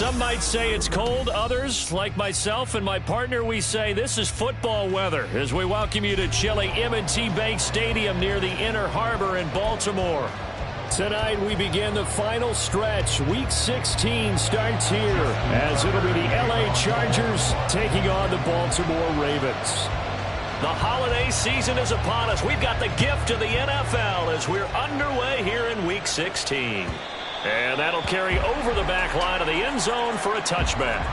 Some might say it's cold. Others, like myself and my partner, we say this is football weather as we welcome you to chilly M&T Bank Stadium near the Inner Harbor in Baltimore. Tonight we begin the final stretch. Week 16 starts here as it'll be the LA Chargers taking on the Baltimore Ravens. The holiday season is upon us. We've got the gift of the NFL as we're underway here in Week 16. And that'll carry over the back line of the end zone for a touchback.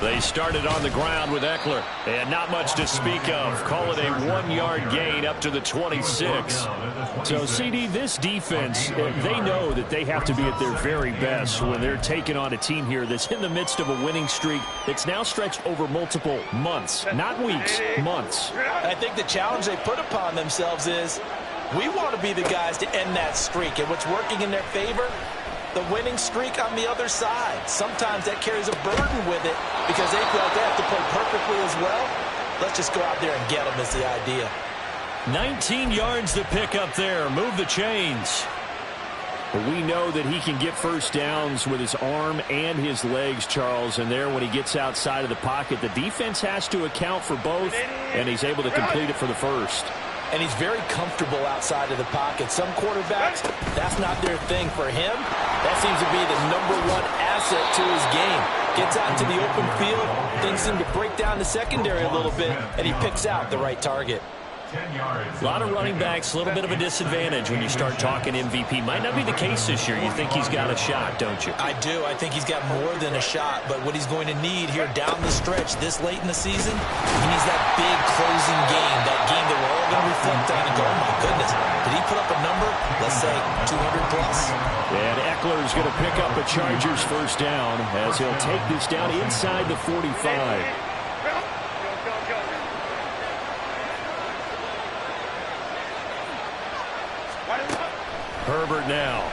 They started on the ground with Eckler, and not much to speak of. Call it a 1-yard gain up to the 26. So, CD, this defense, they know that they have to be at their very best when they're taking on a team here that's in the midst of a winning streak that's now stretched over multiple months, not weeks, months. I think the challenge they put upon themselves is we want to be the guys to end that streak, and what's working in their favor, the winning streak on the other side. Sometimes that carries a burden with it because they feel like they have to play perfectly as well. Let's just go out there and get them is the idea. 19 yards to pick up there. Move the chains. But we know that he can get first downs with his arm and his legs, Charles. And there, when he gets outside of the pocket, the defense has to account for both, and he's able to complete it for the first. And he's very comfortable outside of the pocket. Some quarterbacks, that's not their thing. For him, that seems to be the #1 asset to his game. Gets out into the open field, things seem to break down the secondary a little bit, and he picks out the right target. A lot of running backs, a little bit of a disadvantage when you start talking MVP. Might not be the case this year. You think he's got a shot, don't you? I do. I think he's got more than a shot. But what he's going to need here down the stretch this late in the season, he needs that big closing game, that game that we're all going to reflect on and go, oh, my goodness, did he put up a number, let's say, 200+? And Eckler's going to pick up a Chargers first down as he'll take this down inside the 45. Herbert now.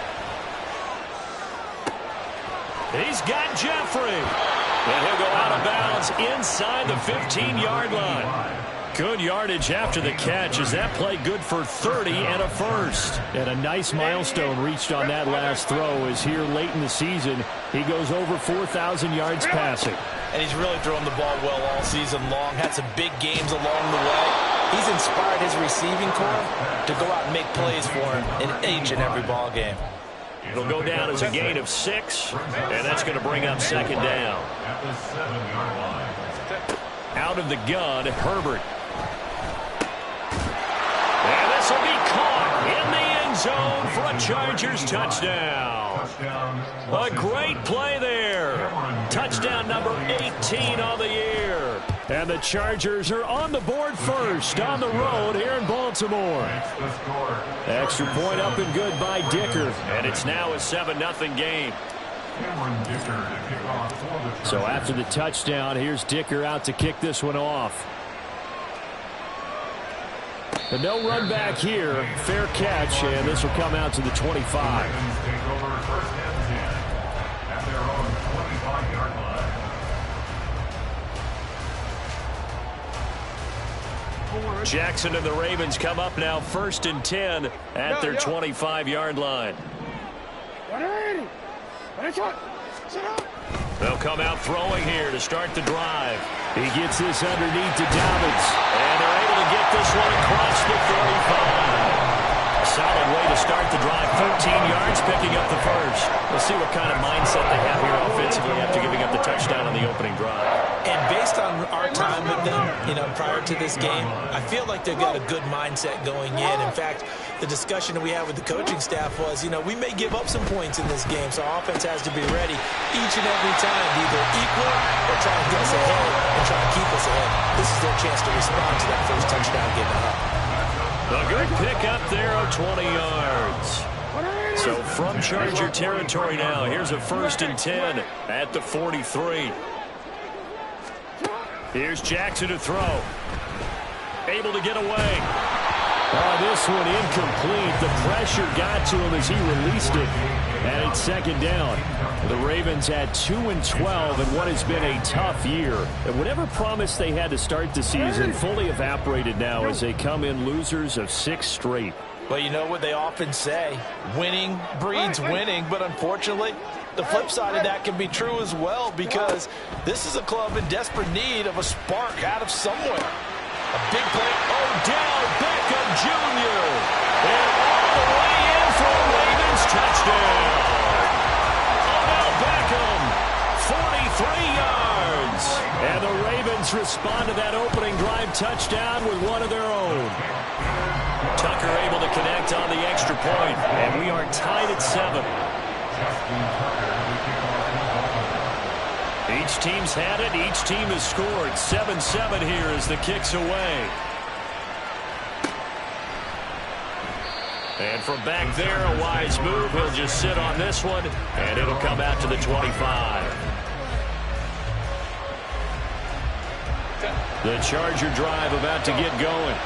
He's got Jeffrey. And he'll go out of bounds inside the 15-yard line. Good yardage after the catch as that play good for 30 and a first. And a nice milestone reached on that last throw as here late in the season, he goes over 4,000 yards passing. And he's really thrown the ball well all season long. Had some big games along the way. He's inspired his receiving corps to go out and make plays for him in each and every ball game. It'll go down as a gain of 6, and that's going to bring up second down. Out of the gun, Herbert. And this will be caught in the end zone for a Chargers touchdown. A great play there. Touchdown number 18 on the year. And the Chargers are on the board first on the road here in Baltimore. Extra point up and good by Dicker. And it's now a 7-0 game. So after the touchdown, here's Dicker out to kick this one off. But no run back here. Fair catch, and this will come out to the 25. Jackson and the Ravens come up now 1st and 10 at their 25-yard line. They'll come out throwing here to start the drive. He gets this underneath to Dobbins, and they're able to get this one across the 45. A solid way to start the drive. 13 yards, picking up the first. We'll see what kind of mindset they have here offensively after giving up the touchdown on the opening drive. And based on our time with them, prior to this game, I feel like they've got a good mindset going in. In fact, the discussion that we had with the coaching staff was, we may give up some points in this game, so our offense has to be ready each and every time to either equal or try to get us ahead and try to keep us ahead. This is their chance to respond to that first touchdown given up. A good pick up there of 20 yards. So from Charger territory now, here's a 1st and 10 at the 43. Here's Jackson to throw. Able to get away. Oh, this one incomplete. The pressure got to him as he released it. And it's second down. The Ravens had 2-12 in what has been a tough year. And whatever promise they had to start the season fully evaporated now as they come in losers of 6 straight. Well, you know what they often say, winning breeds winning, but unfortunately, the flip side of that can be true as well because this is a club in desperate need of a spark out of somewhere. A big play, Odell Beckham Jr. And all the way in for a Ravens touchdown. Odell Beckham, 43 yards. And the Ravens respond to that opening drive touchdown with one of their own. Tucker able to connect on the extra point, and we are tied at 7. Each team's had it. Each team has scored. 7-7 here as the kick's away. And from back there, a wise move. He'll just sit on this one, and it'll come out to the 25. The Charger drive about to get going.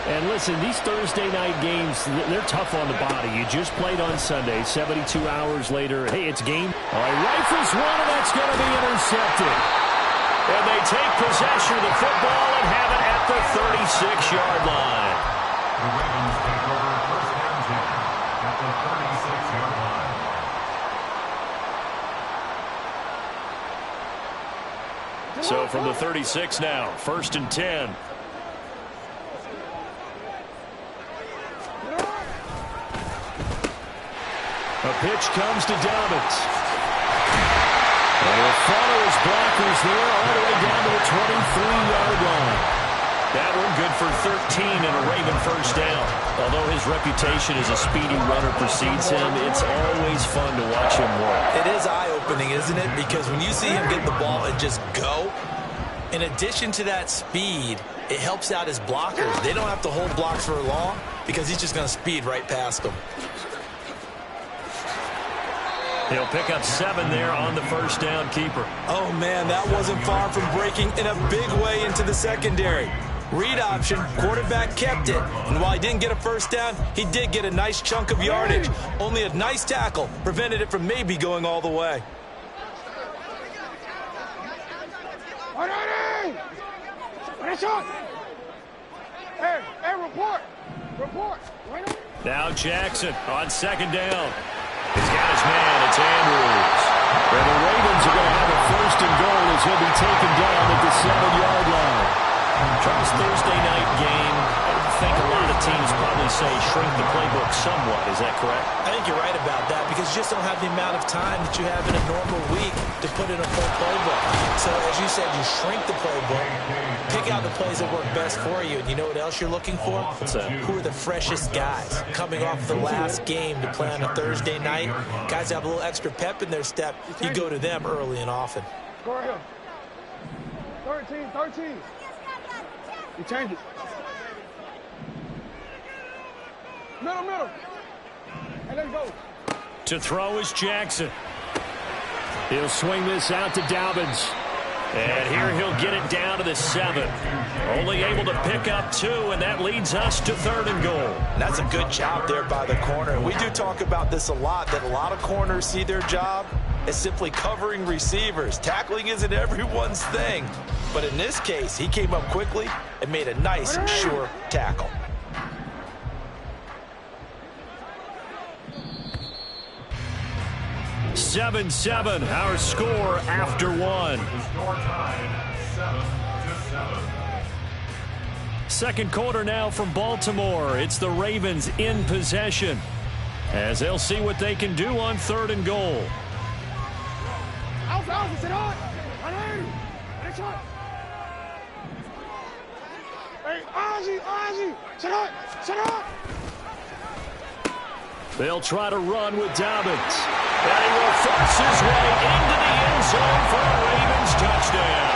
And listen, these Thursday night games, they're tough on the body. You just played on Sunday, 72 hours later. Hey, it's game. All right, rifles one, and that's going to be intercepted. And they take possession of the football and have it at the 36-yard line. The Ravens take over first down at the 36-yard line. So from the 36 now, 1st and 10. A pitch comes to Dobbins. And he'll follow his blockers there all the way down to the 23-yard line. That one good for 13 and a Raven first down. Although his reputation as a speedy runner precedes him, it's always fun to watch him work. It is eye-opening, isn't it? Because when you see him get the ball and just go, in addition to that speed, it helps out his blockers. They don't have to hold blocks for long because he's just going to speed right past them. He'll pick up 7 there on the first down keeper. Oh, man, that wasn't far from breaking in a big way into the secondary. Read option, quarterback kept it, and while he didn't get a first down, he did get a nice chunk of yardage. Only a nice tackle prevented it from maybe going all the way. Hey, report. Now Jackson on second down. He's got his man. It's Andrews. And the Ravens are going to have a 1st and goal as he'll be taken down at the 7-yard line. Charles, Thursday night game. I think a lot of teams probably say shrink the playbook somewhat. Is that correct? I think you're right about that because you just don't have the amount of time that you have in a normal week to put in a full playbook. So as you said, you shrink the playbook, pick out the plays that work best for you. And you know what else you're looking for? Who are the freshest guys coming off the last game to play on a Thursday night? Guys have a little extra pep in their step. You go to them early and often. Go right here. 13. You change it. Middle. And let's go. To throw is Jackson. He'll swing this out to Dobbins. And here he'll get it down to the 7. Only able to pick up 2, and that leads us to 3rd and goal. That's a good job there by the corner. We do talk about this a lot, that a lot of corners see their job as simply covering receivers. Tackling isn't everyone's thing. But in this case, he came up quickly and made a nice, sure tackle. Seven, our score after 1. The score tied 7-7. Second quarter now from Baltimore. It's the Ravens in possession as they'll see what they can do on 3rd and goal. They'll try to run with Dobbins. And he will force his way into the end zone for a Ravens touchdown.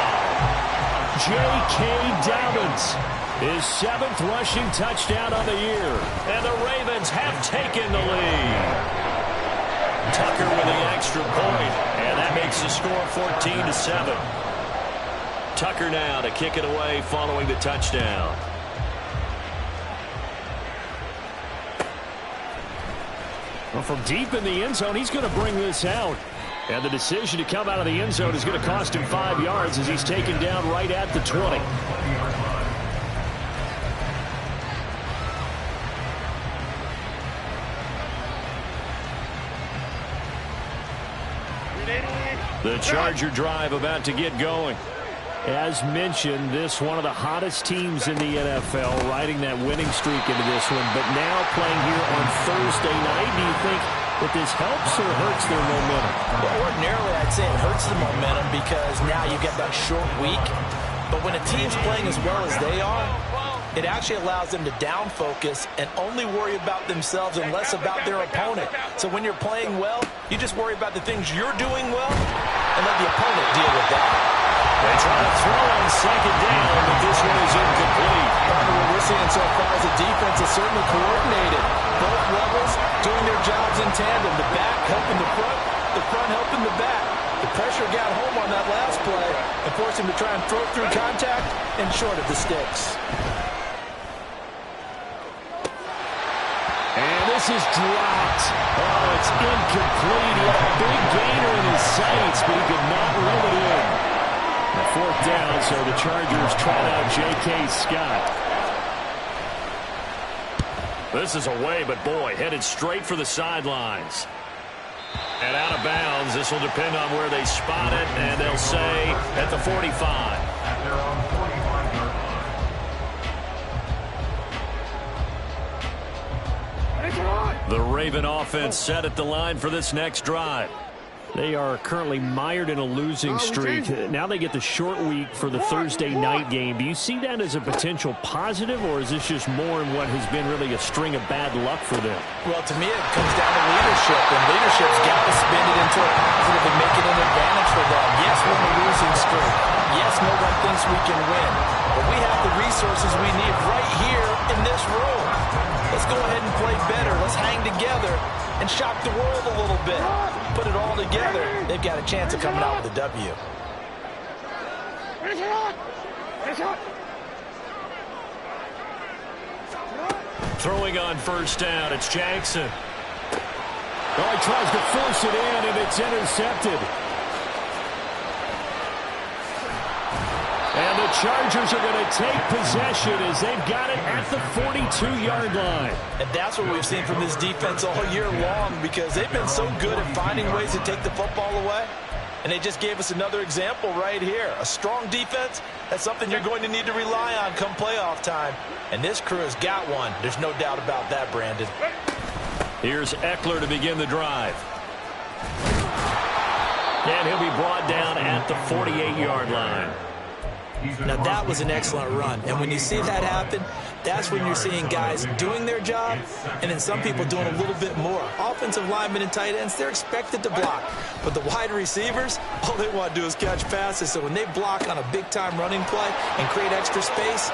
J.K. Dobbins, his 7th rushing touchdown of the year. And the Ravens have taken the lead. Tucker with the extra point, and that makes the score 14-7. Tucker now to kick it away following the touchdown. Well, from deep in the end zone, he's going to bring this out. And the decision to come out of the end zone is going to cost him 5 yards as he's taken down right at the 20. The Charger drive about to get going. As mentioned, this one of the hottest teams in the NFL, riding that winning streak into this one, but now playing here on Thursday night. Do you think that this helps or hurts their momentum? Well, ordinarily, I'd say it hurts the momentum because now you get that short week. But when a team's playing as well as they are, it actually allows them to down focus and only worry about themselves and less about their opponent. So when you're playing well, you just worry about the things you're doing well and let the opponent deal with that. They try to throw on second down, but this one is incomplete. What we're seeing so far is the defense is certainly coordinated. Both levels doing their jobs in tandem. The back helping the front helping the back. The pressure got home on that last play and forced him to try and throw through contact and short of the sticks. And this is dropped. Oh, it's incomplete. He had a big gainer in his sights, but he could not reel it in. The fourth down, so the Chargers trot out J.K. Scott. This is away, but boy, headed straight for the sidelines. And out of bounds. This will depend on where they spot it, and they'll say at the 45. At their own 45-yard line. The Raven offense set at the line for this next drive. They are currently mired in a losing streak. Now they get the short week for the Thursday night game. Do you see that as a potential positive, or is this just more in what has been really a string of bad luck for them? Well, to me, it comes down to leadership, and leadership's got to spin it into a positive and make it an advantage for them. Yes, we're in a losing streak. Yes, no one thinks we can win. But we have the resources we need right here in this room. Let's go ahead and play better. Let's hang together and shock the world a little bit. Put it all together. They've got a chance of coming out with a W. Throwing on first down, it's Jackson. Oh, he tries to force it in, and it's intercepted. And the Chargers are going to take possession as they've got it at the 42-yard line. And that's what we've seen from this defense all year long, because they've been so good at finding ways to take the football away. And they just gave us another example right here. A strong defense, that's something you're going to need to rely on come playoff time. And this crew has got one. There's no doubt about that, Brandon. Here's Eckler to begin the drive. And he'll be brought down at the 48-yard line. Now, that was an excellent run. And when you see that happen, that's when you're seeing guys doing their job and then some people doing a little bit more. Offensive linemen and tight ends, they're expected to block. But the wide receivers, all they want to do is catch passes. So when they block on a big-time running play and create extra space,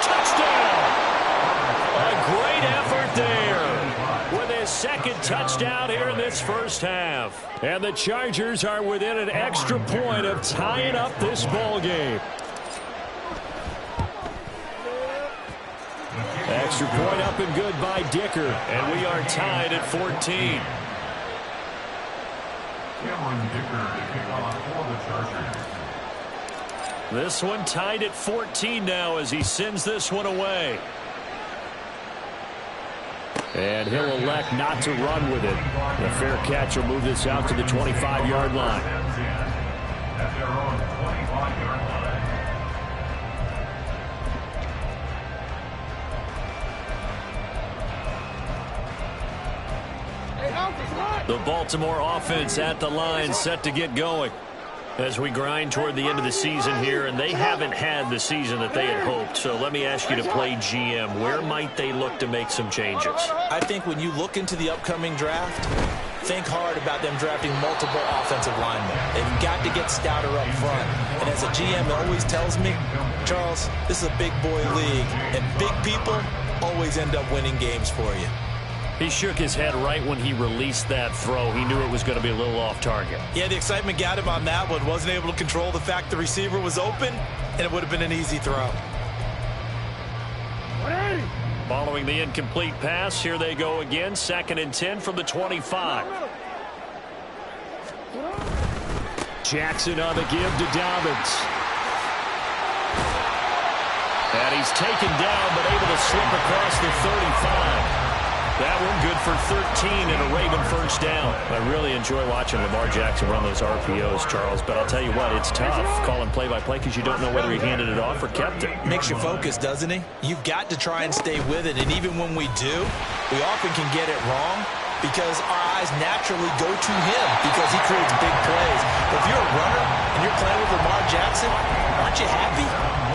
touchdown! A great effort there with his second touchdown here in this first half. And the Chargers are within an extra point of tying up this ball game. Extra point up and good by Dicker, and we are tied at 14. Cameron Dicker to kick off for the Chargers. This one tied at 14 now as he sends this one away. And he'll elect not to run with it. The fair catch will move this out to the 25-yard line. At their own 25-yard line. The Baltimore offense at the line, set to get going as we grind toward the end of the season here, and they haven't had the season that they had hoped. So let me ask you to play GM. Where might they look to make some changes? I think when you look into the upcoming draft, think hard about them drafting multiple offensive linemen. They've got to get stouter up front. And as a GM always tells me, Charles, this is a big boy league, and big people always end up winning games for you. He shook his head right when he released that throw. He knew it was going to be a little off target. Yeah, the excitement got him on that one. Wasn't able to control the fact the receiver was open, and it would have been an easy throw. 180. Following the incomplete pass, here they go again. 2nd and 10 from the 25. Jackson on the give to Dobbins. And he's taken down, but able to slip across the 35. That one good for 13 and a Raven first down. I really enjoy watching Lamar Jackson run those RPOs, Charles, but I'll tell you what, it's tough calling play-by-play because you don't know whether he handed it off or kept it. Makes you focus, doesn't he? You've got to try and stay with it, and even when we do, we often can get it wrong because our eyes naturally go to him because he creates big plays. But if you're a runner and you're playing with Lamar Jackson, aren't you happy?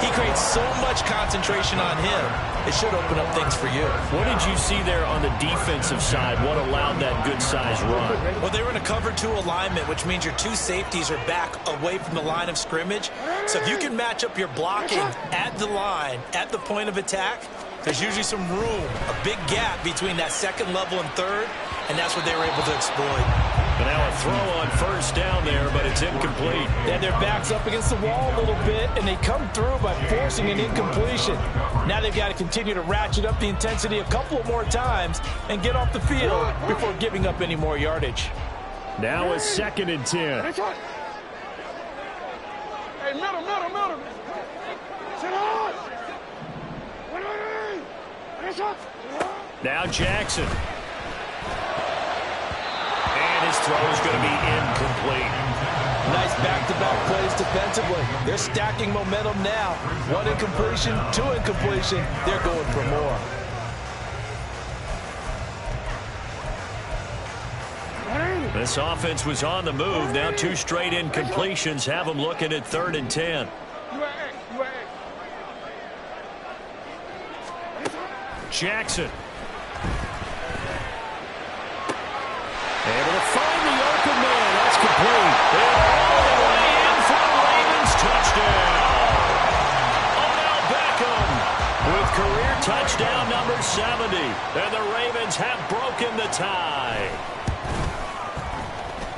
He creates so much concentration on him. It should open up things for you. What did you see there on the defensive side? What allowed that good-sized run? Well, they were in a cover 2 alignment, which means your 2 safeties are back away from the line of scrimmage. So if you can match up your blocking at the line, at the point of attack, there's usually some room, a big gap between that 2nd level and 3rd, and that's what they were able to exploit. But now a throw on first down there, but it's incomplete. They had their backs up against the wall a little bit, and they come through by forcing an incompletion. Now they've got to continue to ratchet up the intensity a couple more times and get off the field before giving up any more yardage. Now a 2nd and 10. Hey, middle. Sit on. Now Jackson. And his throw is going to be incomplete. Nice back-to-back plays defensively. They're stacking momentum now. 1 incompletion, 2 incompletion. They're going for more. This offense was on the move. Now 2 straight incompletions have them looking at 3rd and 10. Jackson. Able to find the open man. That's complete. And all the way in for the Ravens touchdown. Odell Beckham with career touchdown number 70. And the Ravens have broken the tie.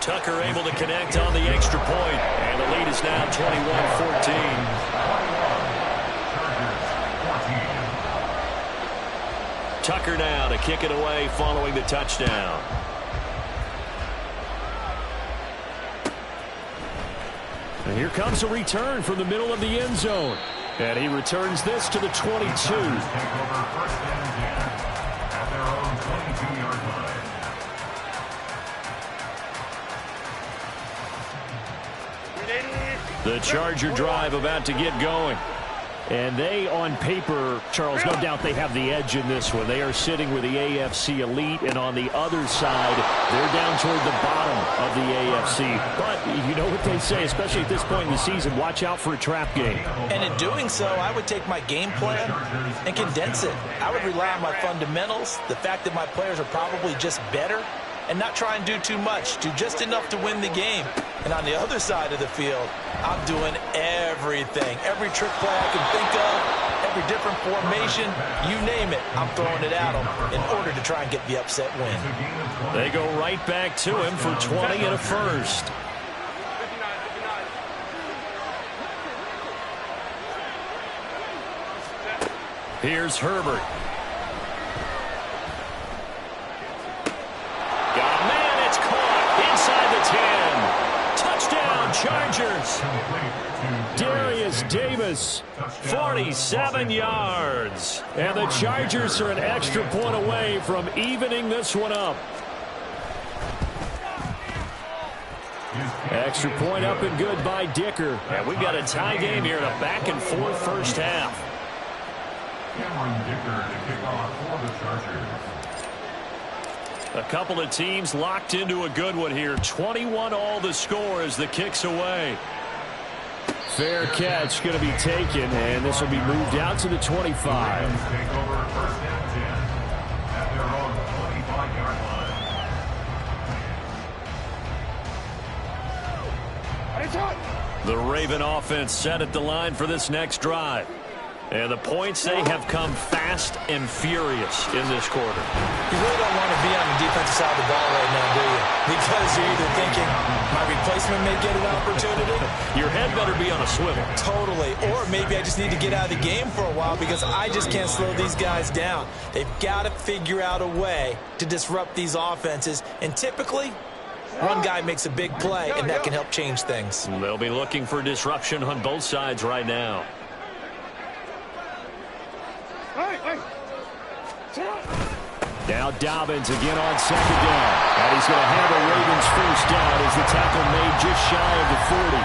Tucker able to connect on the extra point. And the lead is now 21-14. Tucker now to kick it away following the touchdown. And here comes a return from the middle of the end zone. And he returns this to the 22. The Charger drive about to get going. And they, on paper, Charles, no doubt they have the edge in this one. They are sitting with the AFC elite, and on the other side, they're down toward the bottom of the AFC. But you know what they say, especially at this point in the season, watch out for a trap game. And in doing so, I would take my game plan and condense it. I would rely on my fundamentals, the fact that my players are probably just better, and not try and do too much, do just enough to win the game. And on the other side of the field, I'm doing everything. Every trick play I can think of, every different formation, you name it, I'm throwing it at them in order to try and get the upset win. They go right back to him for 20 and a first. Here's Herbert. Got a man, it's caught inside the 10. Touchdown, Chargers. Darius Davis, 47 yards. And the Chargers are an extra point away from evening this one up. Extra point up and good by Dicker. And we've got a tie game here in a back-and-forth first half. Dicker to kick off for the Chargers. A couple of teams locked into a good one here. 21 all the score as the kick's away. Fair catch going to be taken, and this will be moved out to the 25. Take over first and 10 at their own 25-yard line. The Raven offense set at the line for this next drive. And the points, they have come fast and furious in this quarter. You really don't want to be on the defensive side of the ball right now, do you? The because you're either thinking, my replacement may get an opportunity. Your head better be on a swivel. Totally. Or maybe I just need to get out of the game for a while because I just can't slow these guys down. They've got to figure out a way to disrupt these offenses. And typically, one guy makes a big play, and that can help change things. They'll be looking for disruption on both sides right now. Now Dobbins again on second down. And he's going to have a Ravens first down as the tackle made just shy of the 40.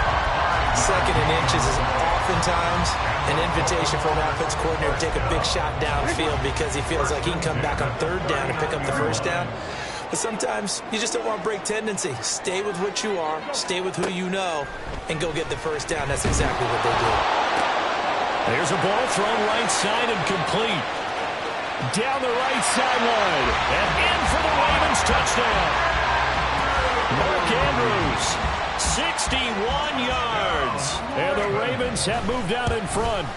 Second and inches is oftentimes an invitation for an offense coordinator to take a big shot downfield because he feels like he can come back on third down and pick up the first down. But sometimes you just don't want to break tendency. Stay with what you are, stay with who you know, and go get the first down. That's exactly what they do. There's a ball thrown right side and complete. Down the right sideline. And in for the Ravens touchdown. Mark Andrews, 61 yards. And the Ravens have moved out in front.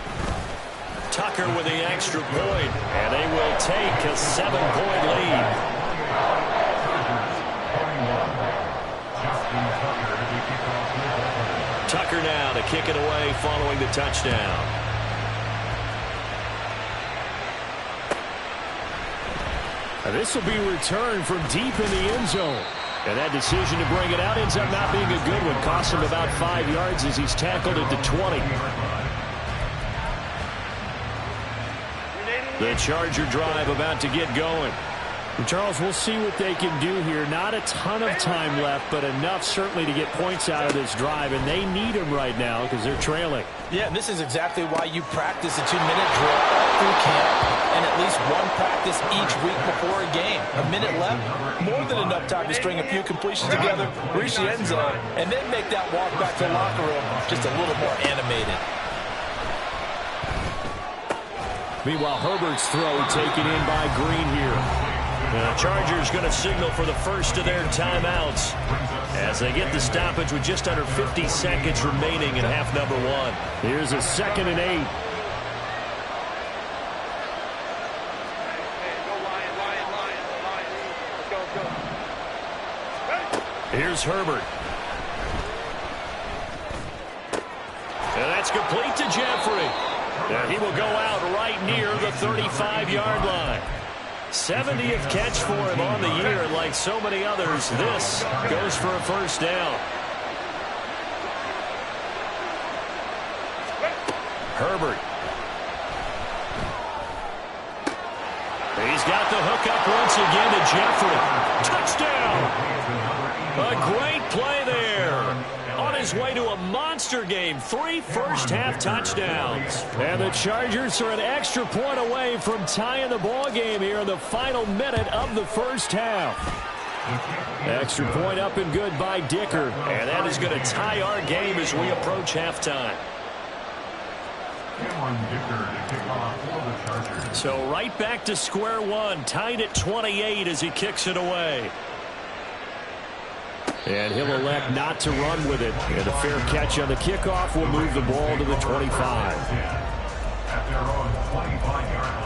Tucker with the extra point. And they will take a 7-point lead. Tucker now to kick it away following the touchdown. This will be returned from deep in the end zone. And that decision to bring it out ends up not being a good one. Cost him about 5 yards as he's tackled at the 20. The Charger drive about to get going. And Charles, we'll see what they can do here. Not a ton of time left, but enough certainly to get points out of this drive. And they need them right now because they're trailing. Yeah, and this is exactly why you practice a 2-minute drill all through camp and at least one practice each week before a game. A minute left, more than enough time to string a few completions together, reach the end zone, and then make that walk back to the locker room just a little more animated. Meanwhile, Herbert's throw taken in by Green here. The Chargers going to signal for the first of their timeouts as they get the stoppage with just under 50 seconds remaining in half number one. Here's a 2nd and 8. Here's Herbert. And that's complete to Jeffrey. And he will go out right near the 35-yard line. 70th catch for him on the year. Like so many others, this goes for a first down. Herbert. He's got the hook up once again to Jeffrey. Touchdown! A great play there. On his way to a monster game. 3 first-half touchdowns. And the Chargers are an extra point away from tying the ball game here in the final minute of the first half. Extra point up and good by Dicker. And that is going to tie our game as we approach halftime. So right back to square one. Tied at 28 as he kicks it away. And he'll elect not to run with it. And a fair catch on the kickoff will move the ball to the 25. At their own 25-yard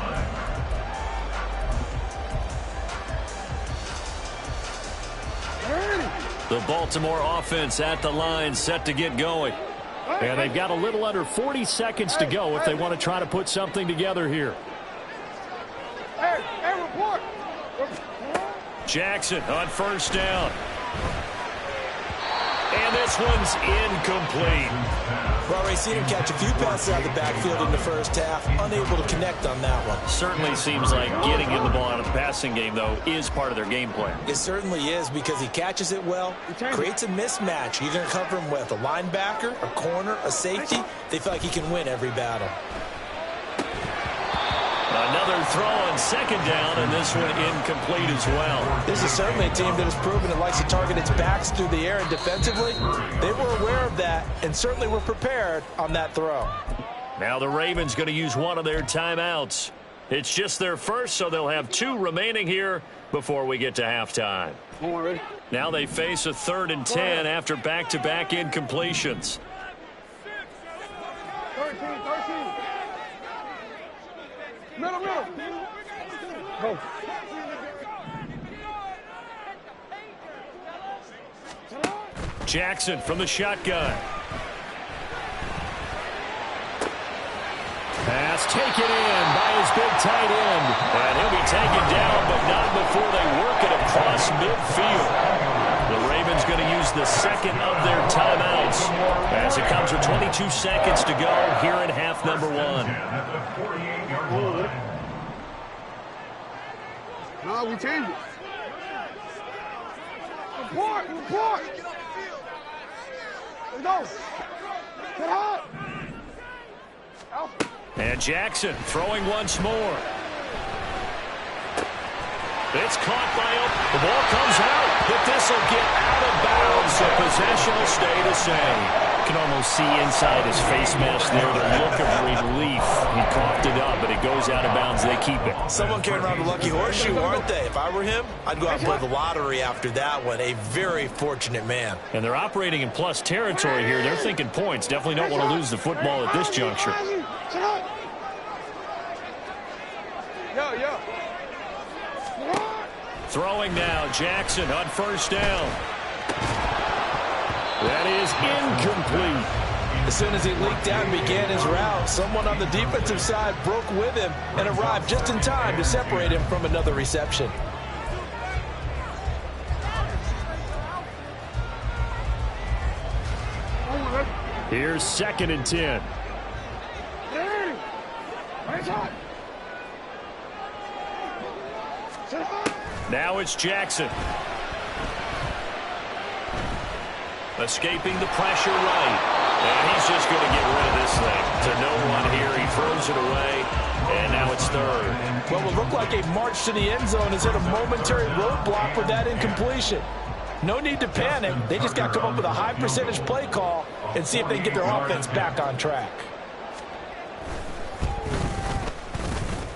line. The Baltimore offense at the line, set to get going. And they've got a little under 40 seconds to go if they want to try to put something together here. Jackson on first down. And this one's incomplete. Well, already seen him catch a few passes out of the backfield in the first half. Unable to connect on that one. Certainly seems like getting in the ball out of the passing game, though, is part of their game plan. It certainly is because he catches it well, creates a mismatch. You're going to cover him with a linebacker, a corner, a safety. They feel like he can win every battle. Another throw on second down, and this one incomplete as well. This is certainly a team that has proven it likes to target its backs through the air, and defensively, they were aware of that and certainly were prepared on that throw. Now the Ravens going to use one of their timeouts. It's just their first, so they'll have 2 remaining here before we get to halftime. Now they face a 3rd and 10 after back-to-back incompletions. 13. Middle. Go. Jackson from the shotgun. Pass taken in by his big tight end. And he'll be taken down, but not before they work it across midfield. The Ravens going to use the second of their timeouts as it comes with 22 seconds to go here in half number 1. No, we change it. Report. Let's go. Get hot. Alpha. And Jackson throwing once more. It's caught by Oak. The ball comes out, but this will get out of bounds, so possession will stay the same. You can almost see inside his face mask there the look of relief. He coughed it up, but it goes out of bounds. They keep it. Someone carrying around the lucky horseshoe, aren't they? If I were him, I'd go out and play the lottery after that one. A very fortunate man. And they're operating in plus territory here. They're thinking points. Definitely don't want to lose the football at this juncture. Yo. Throwing now, Jackson on first down. That is incomplete. As soon as he leaked out and began his route, someone on the defensive side broke with him and arrived just in time to separate him from another reception. Here's 2nd and 10. Now it's Jackson. Escaping the pressure right. And he's just going to get rid of this thing. To no one here. He throws it away. And now it's 3rd. What will look like a march to the end zone is at a momentary roadblock with that incompletion. No need to panic. They just got to come up with a high percentage play call and see if they can get their offense back on track.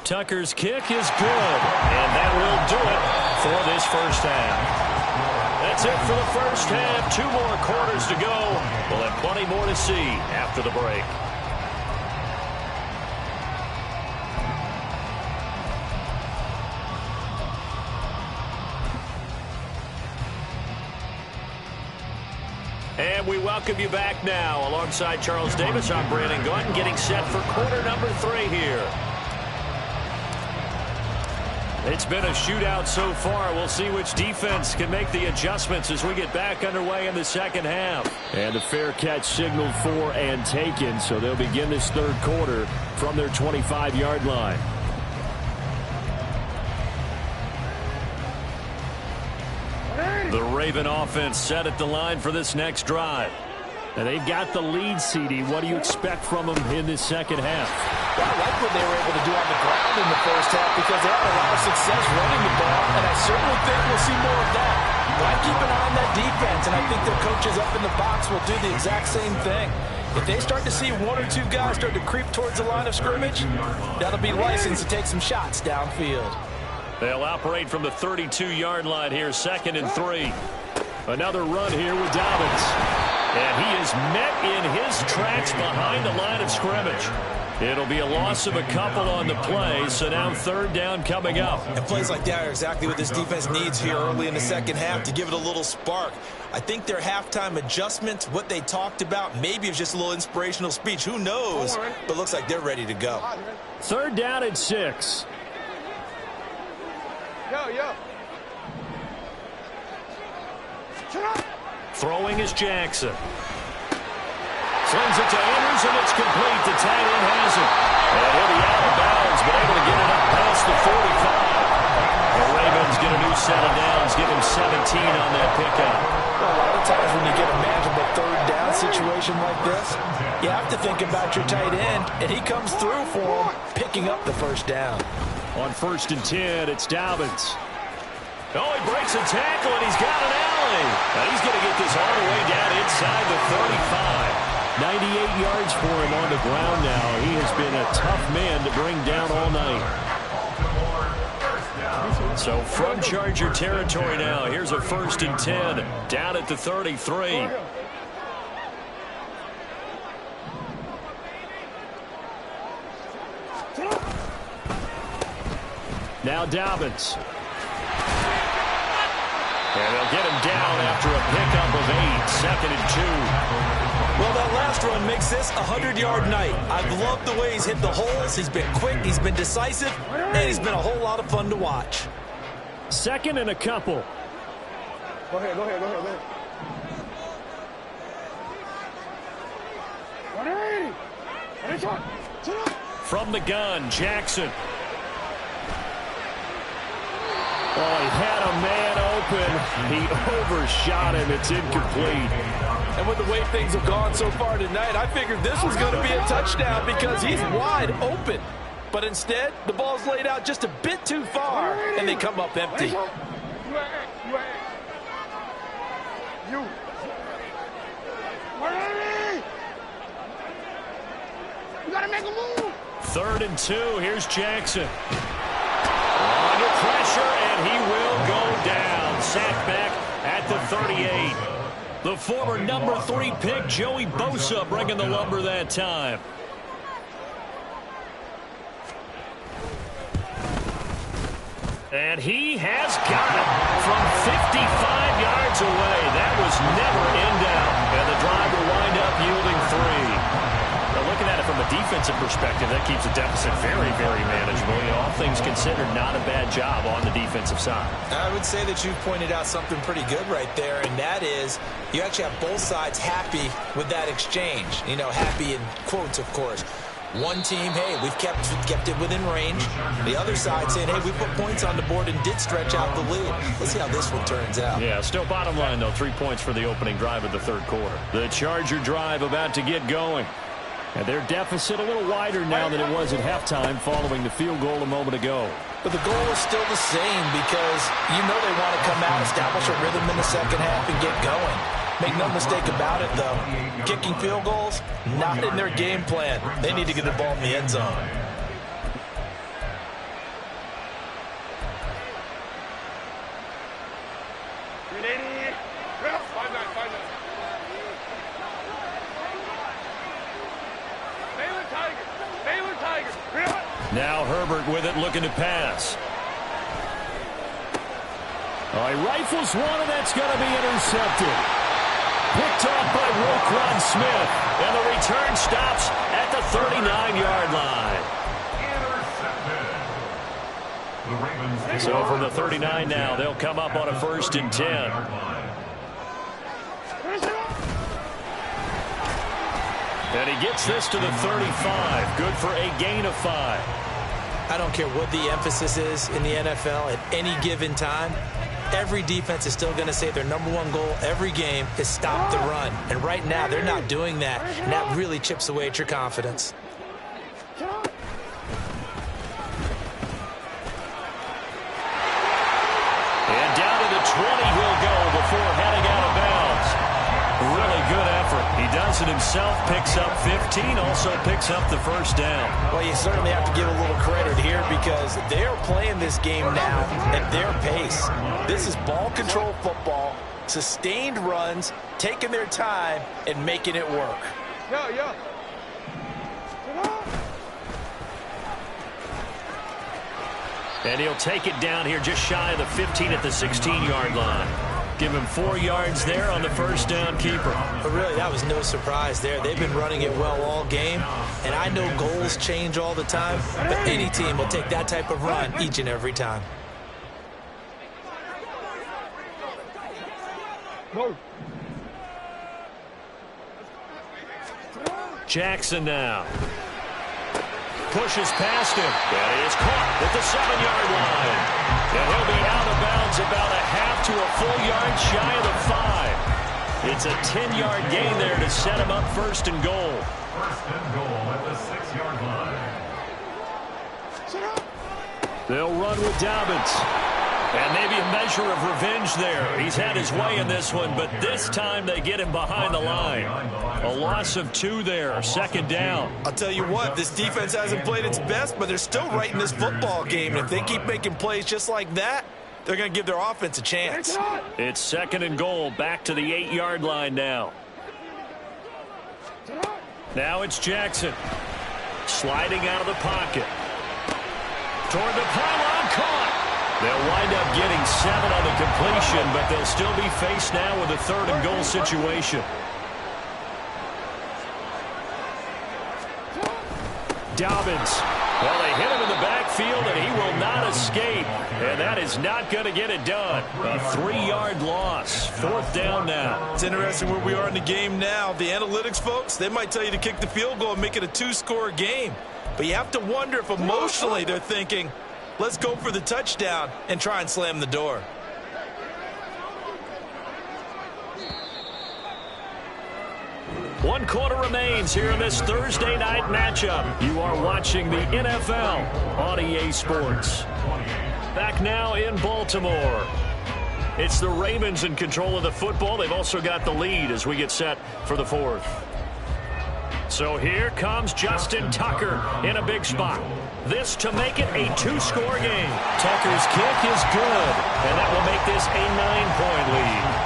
Tucker's kick is good, and that will do it for this first half. That's it for the first half. 2 more quarters to go. We'll have plenty more to see after the break. And we welcome you back now. Alongside Charles Davis, I'm Brandon Gordon, getting set for quarter number 3 here. It's been a shootout so far. We'll see which defense can make the adjustments as we get back underway in the second half. And a fair catch signaled for and taken, so they'll begin this 3rd quarter from their 25-yard line. The Raven offense set at the line for this next drive. And they've got the lead, CD. What do you expect from them in this second half? Well, I like what they were able to do on the ground in the first half because they had a lot of success running the ball, and I certainly think we'll see more of that. But I keep an eye on that defense, and I think their coaches up in the box will do the exact same thing. If they start to see 1 or 2 guys start to creep towards the line of scrimmage, that'll be licensed to take some shots downfield. They'll operate from the 32-yard line here, 2nd and 3. Another run here with Dobbins. And he is met in his tracks behind the line of scrimmage. It'll be a loss of a couple on the play, so now 3rd down coming up. And plays like that are exactly what this defense needs here early in the second half to give it a little spark. I think their halftime adjustment, what they talked about, maybe it's just a little inspirational speech. Who knows? But looks like they're ready to go. 3rd down at 6. Yo. Throwing is Jackson. Sends it to Andrews, and it's complete. The tight end has it. And he'll be out of bounds, but able to get it up past the 45. The Ravens get a new set of downs, give him 17 on that pickup. Well, a lot of times when you get a manageable 3rd down situation like this, you have to think about your tight end, and he comes through for him, picking up the 1st down. On 1st and 10, it's Dobbins. Oh, he breaks a tackle, and he's got an alley. Now he's going to get this all the way down inside the 35. 98 yards for him on the ground now. He has been a tough man to bring down all night. So from Charger territory now, here's a 1st and 10 down at the 33. Now Dobbins. And they'll get him down after a pickup of 8. 2nd and 2. Well, that last run makes this a 100-yard night. I've loved the way he's hit the holes. He's been quick, he's been decisive, and he's been a whole lot of fun to watch. 2nd and a couple. Go ahead. 180. From the gun, Jackson. Oh, he had a man open. He overshot him. It's incomplete. And with the way things have gone so far tonight, I figured this was going to be a touchdown because he's wide open. But instead, the ball's laid out just a bit too far, and they come up empty. You. You gotta make a move. 3rd and 2. Here's Jackson. Under pressure, and he will go down. Sacked back at the 38. The former number 3 pick, Joey Bosa, bringing the lumber that time. And he has got it from 55 yards away. That was never in doubt. And the drive will wind up yielding 3. Now, looking at it from a defensive perspective, that keeps the deficit very, very manageable. You know, all things considered, not a bad job on the defensive side. I would say that you've pointed out something pretty good right there, and that is you actually have both sides happy with that exchange. You know, happy in quotes, of course. One team, hey, we've kept it within range. The other side saying, hey, we put points on the board and did stretch out the lead. Let's see how this one turns out. Yeah, still bottom line, though, 3 points for the opening drive of the 3rd quarter. The Charger drive about to get going. And their deficit a little wider now than it was at halftime following the field goal a moment ago. But the goal is still the same because you know they want to come out, establish a rhythm in the second half, and get going. Make no mistake about it, though. Kicking field goals, not in their game plan. They need to get the ball in the end zone. Now Herbert with it, looking to pass. Oh, he rifles one, and that's going to be intercepted. Picked off by Roquan Smith, and the return stops at the 39-yard line. So from the 39 now, they'll come up on a 1st and 10. And he gets this to the 35. Good for a gain of 5. I don't care what the emphasis is in the NFL at any given time. Every defense is still going to say their #1 goal every game is stop the run. And right now, they're not doing that. And that really chips away at your confidence. And down to the 20 he'll go before heading out of bounds. Really good effort. He does it himself, picks up 15, also picks up the 1st down. Well, you certainly have to give a little credit here because they're playing this game now at their pace. This is ball control football, sustained runs, taking their time, and making it work. Yeah. And he'll take it down here just shy of the 15 at the 16-yard line. Give him 4 yards there on the 1st down keeper. But really, that was no surprise there. They've been running it well all game. And I know goals change all the time, but any team will take that type of run each and every time. Go. Jackson now. Pushes past him. And he is caught at the 7-yard line. And he'll be out of bounds about a half to a full yard shy of the 5. It's a 10-yard gain there to set him up 1st and goal. 1st and goal at the 6-yard line. They'll run with Dobbins. And maybe a measure of revenge there. He's had his way in this one, but this time they get him behind the line. A loss of 2 there, 2nd down. I'll tell you what, this defense hasn't played its best, but they're still right in this football game. And if they keep making plays just like that, they're going to give their offense a chance. It's 2nd and goal, back to the 8-yard line now. Now it's Jackson. Sliding out of the pocket. Toward the pylon, caught. They'll wind up getting 7 on the completion, but they'll still be faced now with a 3rd and goal situation. Dobbins. Well, they hit him in the backfield, and he will not escape. And that is not going to get it done. A 3-yard loss. 4th down now. It's interesting where we are in the game now. The analytics folks, they might tell you to kick the field goal and make it a 2-score game. But you have to wonder if emotionally they're thinking, let's go for the touchdown and try and slam the door. One quarter remains here in this Thursday night matchup. You are watching the NFL on EA Sports. Back now in Baltimore. It's the Ravens in control of the football. They've also got the lead as we get set for the 4th. So here comes Justin Tucker in a big spot. This to make it a 2-score game. Tucker's kick is good, and that will make this a 9-point lead.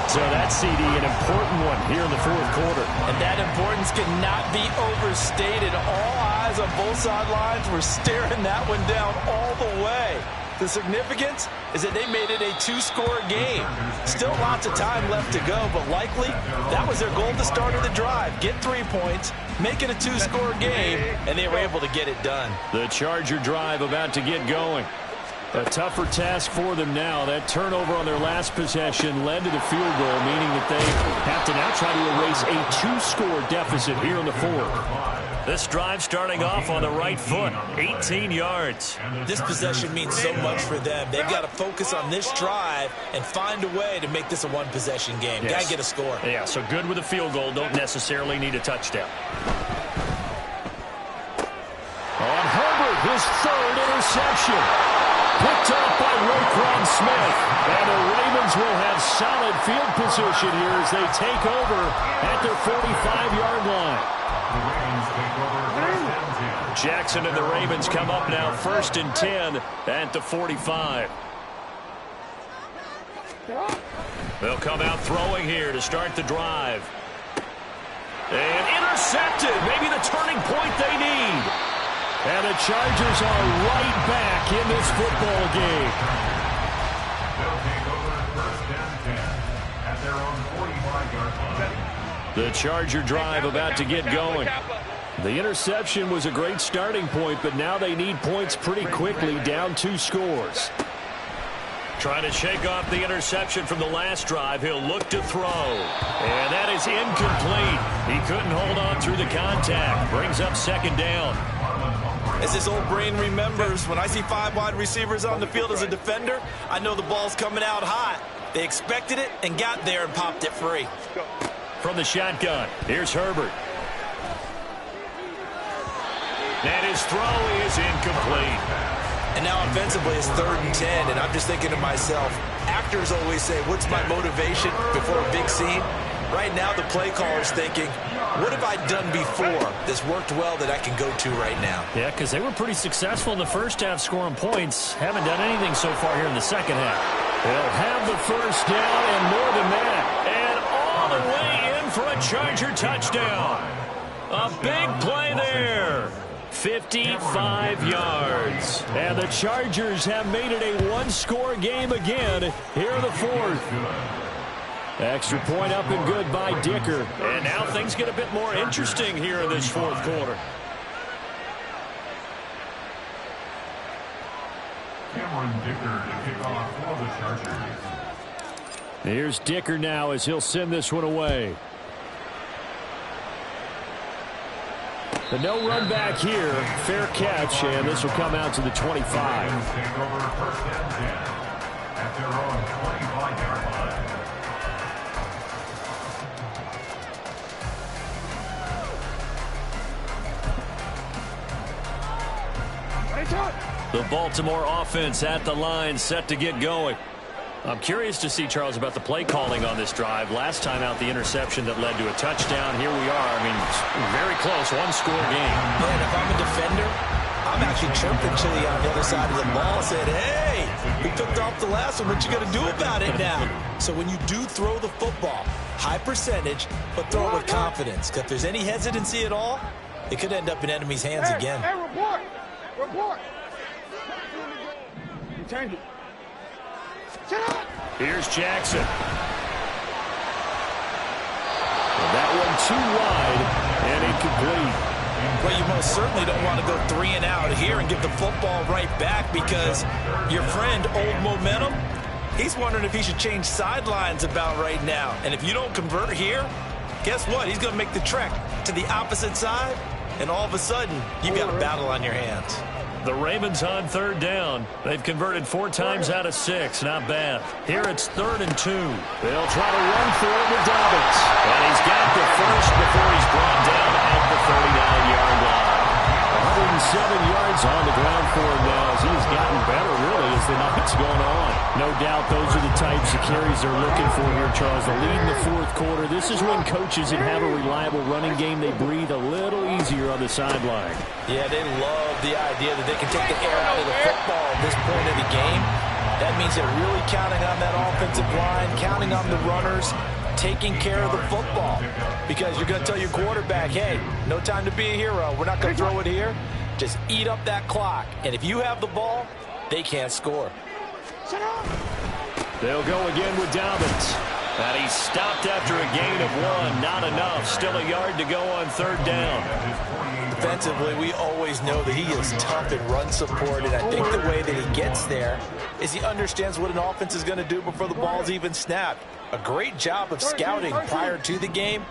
So that CD, an important one here in the 4th quarter. And that importance cannot be overstated. All eyes on both sidelines were staring that one down all the way. The significance is that they made it a 2-score game. Still lots of time left to go, but likely that was their goal at the start of the drive. Get 3 points, make it a 2-score game, and they were able to get it done. The Charger drive about to get going. A tougher task for them now. That turnover on their last possession led to the field goal, meaning that they have to now try to erase a 2-score deficit here in the 4th. This drive starting off on the right foot, 18 yards. This possession means so much for them. They've got to focus on this drive and find a way to make this a 1-possession game. Yes. Got to get a score. Yeah, so good with a field goal. Don't necessarily need a touchdown. On Herbert, his 3rd interception. Picked off by Roquan Smith. And the Ravens will have solid field position here as they take over at their 45-yard line. Jackson and the Ravens come up now 1st and 10 at the 45. They'll come out throwing here to start the drive. And intercepted. Maybe the turning point they need. And the Chargers are right back in this football game. They'll take over 1st and 10 at their own 45-yard line. The Charger drive about to get going. The interception was a great starting point, but now they need points pretty quickly, down 2 scores. Trying to shake off the interception from the last drive. He'll look to throw. And that is incomplete. He couldn't hold on through the contact. Brings up 2nd down. As this old brain remembers, when I see 5 wide receivers on the field as a defender, I know the ball's coming out hot. They expected it and got there and popped it free. From the shotgun, here's Herbert. And his throw is incomplete. And now offensively it's 3rd and 10, and I'm just thinking to myself, actors always say, what's my motivation before a big scene? Right now the play caller's thinking, what have I done before that's worked well that I can go to right now? Yeah, because they were pretty successful in the first half scoring points. Haven't done anything so far here in the second half. They'll have the 1st down and more than that. And all the way in for a Charger touchdown. A big play there. 55 yards. And the Chargers have made it a 1-score game again here in the 4th. Extra point up and good by Dicker. And now things get a bit more interesting here in this 4th quarter. Cameron Dicker to kick off for the Chargers. Here's Dicker now as he'll send this one away. The no run back here. Fair catch, and this will come out to the 25. Take over 1st and 10 at their own 25-yard line. The Baltimore offense at the line, set to get going. I'm curious to see, Charles, about the play calling on this drive. Last time out, the interception that led to a touchdown. Here we are. I mean, very close, 1-score game. Man, if I'm a defender, I'm actually chirping Chili on the other side of the ball. Said, hey, we picked off the last one. What you going to do about it now? So when you do throw the football, high percentage, but throw it with confidence. Because if there's any hesitancy at all, it could end up in enemy's hands again. Hey, report. Report. Change it. Here's Jackson. And that one too wide and incomplete. Well, you most certainly don't want to go 3 and out here and give the football right back, because your friend, Old Momentum, he's wondering if he should change sidelines about right now. And if you don't convert here, guess what? He's going to make the trek to the opposite side, and all of a sudden, you've got a battle on your hands. The Ravens on 3rd down. They've converted 4 times out of 6. Not bad. Here it's 3rd and 2. They'll try to run for it with Dobbins. And he's got the first before he's brought down at the 39-yard line. 107 yards on the ground for him now as he's gotten better, really, as the night's going on. No doubt those are the types of carries they're looking for here, Charles. The lead in the 4th quarter. This is when coaches that have a reliable running game, they breathe a little easier on the sideline. Yeah, they love the idea that they can take the air out of the football at this point of the game. That means they're really counting on that offensive line, counting on the runners, taking care of the football. Because you're going to tell your quarterback, hey, no time to be a hero. We're not going to throw it here. Just eat up that clock. And if you have the ball, they can't score. They'll go again with Dobbins. And he's stopped after a gain of 1. Not enough. Still a yard to go on 3rd down. Defensively, we always know that he is tough in run support, and I think the way that he gets there is he understands what an offense is going to do before the ball's even snapped. A great job of scouting prior to the game,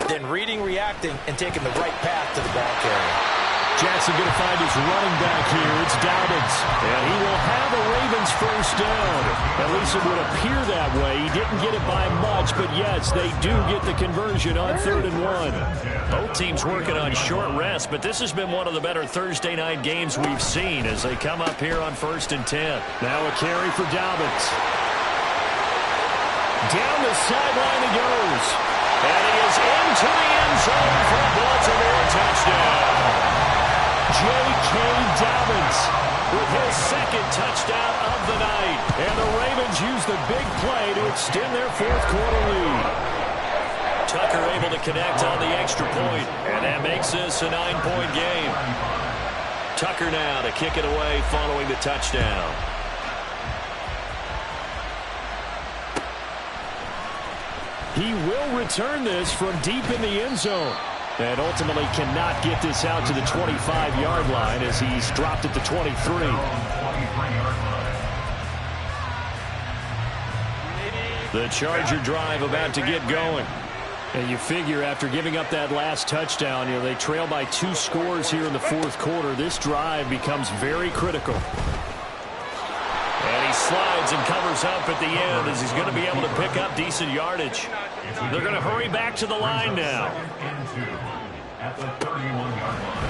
then reading, reacting, and taking the right path to the ball carrier. Jackson going to find his running back here. It's Dobbins. And he will have a Ravens first down. At least it would appear that way. He didn't get it by much, but yes, they do get the conversion on 3rd and 1. Both teams working on short rest, but this has been one of the better Thursday night games we've seen as they come up here on 1st and 10. Now a carry for Dobbins. Down the sideline he goes. And he is into the end zone for a Baltimore touchdown. J.K. Dobbins with his 2nd touchdown of the night. And the Ravens use the big play to extend their 4th quarter lead. Tucker able to connect on the extra point, and that makes this a 9-point game. Tucker now to kick it away following the touchdown. He will return this from deep in the end zone. And ultimately cannot get this out to the 25-yard line as he's dropped at the 23. The Charger drive about to get going. And you figure after giving up that last touchdown, they trail by 2 scores here in the 4th quarter. This drive becomes very critical. And he slides and covers up at the end as he's going to be able to pick up decent yardage. They're going to hurry back to the line now.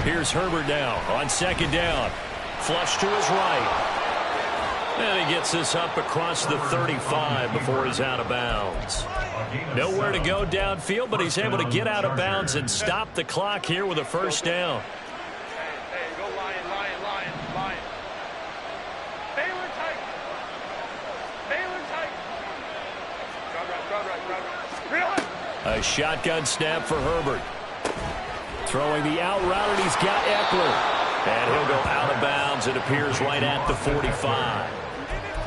Here's Herbert now on 2nd down. Flush to his right. And he gets this up across the 35 before he's out of bounds. Nowhere to go downfield, but he's able to get out of bounds and stop the clock here with a first down. A shotgun snap for Herbert. Throwing the out route, and he's got Eckler. And he'll go out of bounds. It appears right at the 45.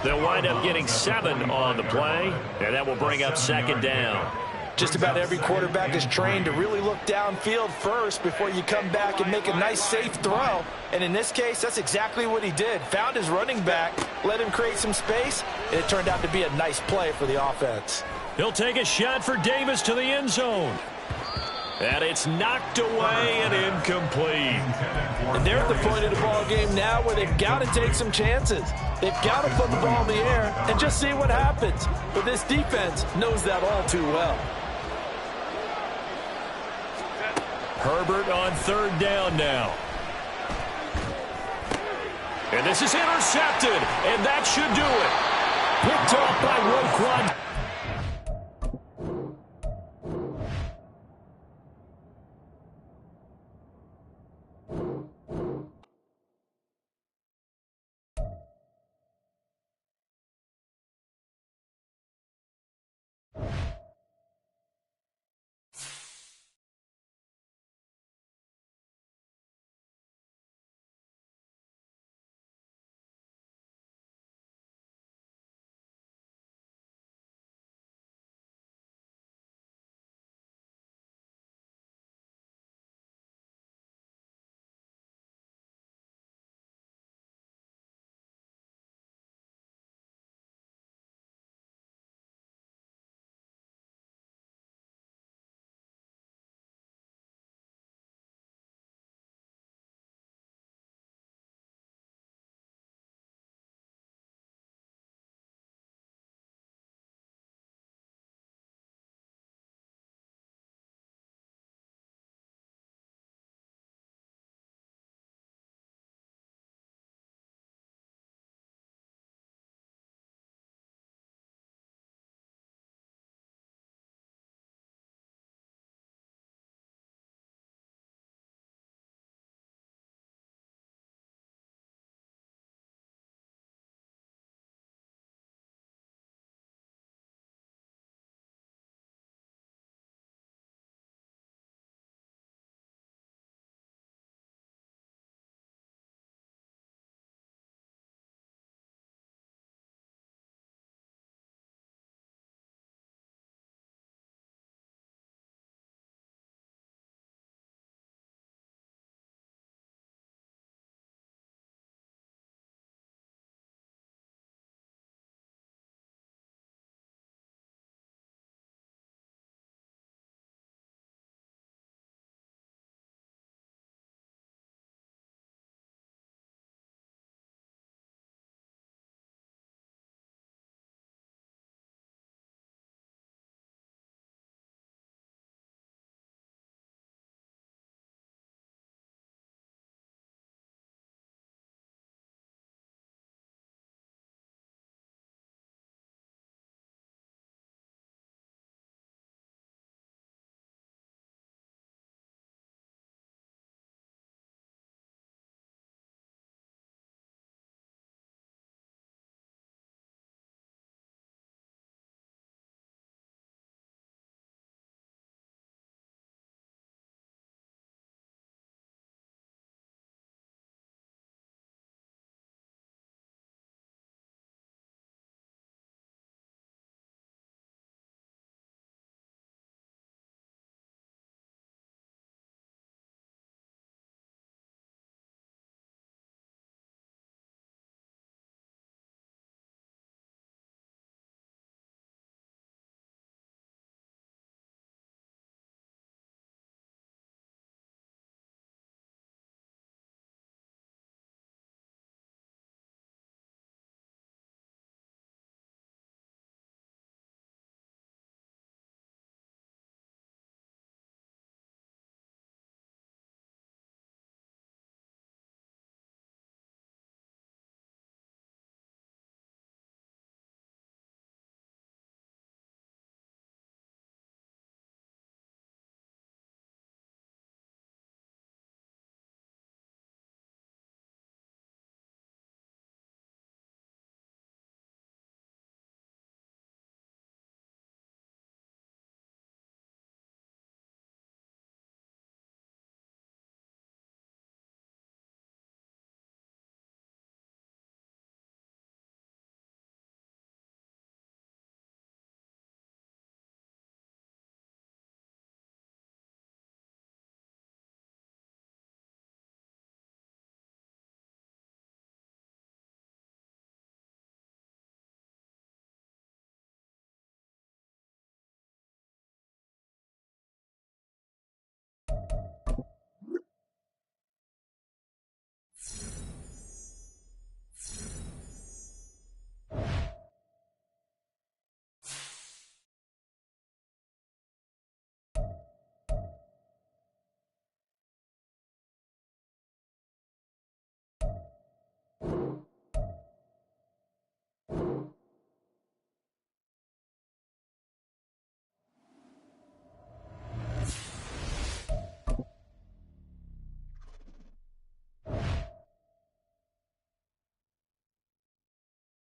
They'll wind up getting 7 on the play, and that will bring up 2nd down. Just about every quarterback is trained to really look downfield first before you come back and make a nice, safe throw. And in this case, that's exactly what he did. Found his running back, let him create some space, and it turned out to be a nice play for the offense. He'll take a shot for Davis to the end zone. And it's knocked away and incomplete. And they're at the point of the ball game now where they've got to take some chances. They've got to put the ball in the air and just see what happens. But this defense knows that all too well. Herbert on 3rd down now. And this is intercepted, and that should do it. Picked off by Roquan.